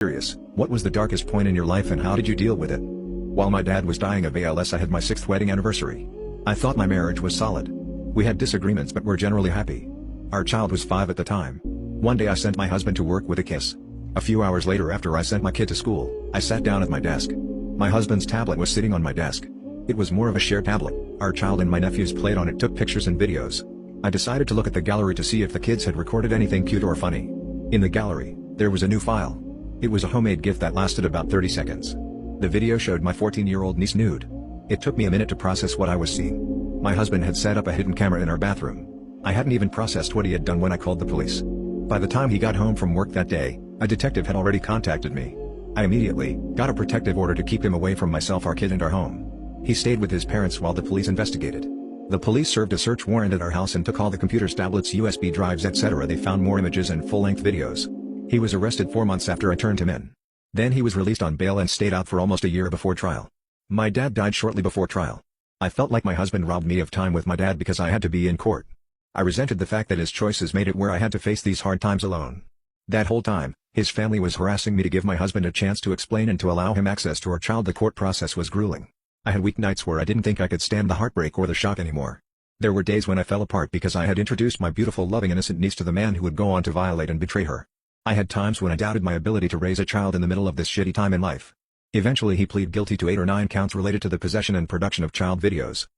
Curious, what was the darkest point in your life and how did you deal with it? While my dad was dying of ALS, I had my 6th wedding anniversary. I thought my marriage was solid. We had disagreements but were generally happy. Our child was 5 at the time. One day I sent my husband to work with a kiss. A few hours later, after I sent my kid to school, I sat down at my desk. My husband's tablet was sitting on my desk. It was more of a shared tablet. Our child and my nephews played on it, took pictures and videos. I decided to look at the gallery to see if the kids had recorded anything cute or funny. In the gallery, there was a new file. It was a homemade GIF that lasted about 30 seconds. The video showed my 14-year-old niece nude. It took me a minute to process what I was seeing. My husband had set up a hidden camera in our bathroom. I hadn't even processed what he had done when I called the police. By the time he got home from work that day, a detective had already contacted me. I immediately got a protective order to keep him away from myself, our kid, and our home. He stayed with his parents while the police investigated. The police served a search warrant at our house and took all the computers, tablets, USB drives, etc. They found more images and full-length videos. He was arrested 4 months after I turned him in. Then he was released on bail and stayed out for almost a year before trial. My dad died shortly before trial. I felt like my husband robbed me of time with my dad because I had to be in court. I resented the fact that his choices made it where I had to face these hard times alone. That whole time, his family was harassing me to give my husband a chance to explain and to allow him access to our child. The court process was grueling. I had weeknights where I didn't think I could stand the heartbreak or the shock anymore. There were days when I fell apart because I had introduced my beautiful, loving, innocent niece to the man who would go on to violate and betray her. I had times when I doubted my ability to raise a child in the middle of this shitty time in life. Eventually he pleaded guilty to 8 or 9 counts related to the possession and production of child videos.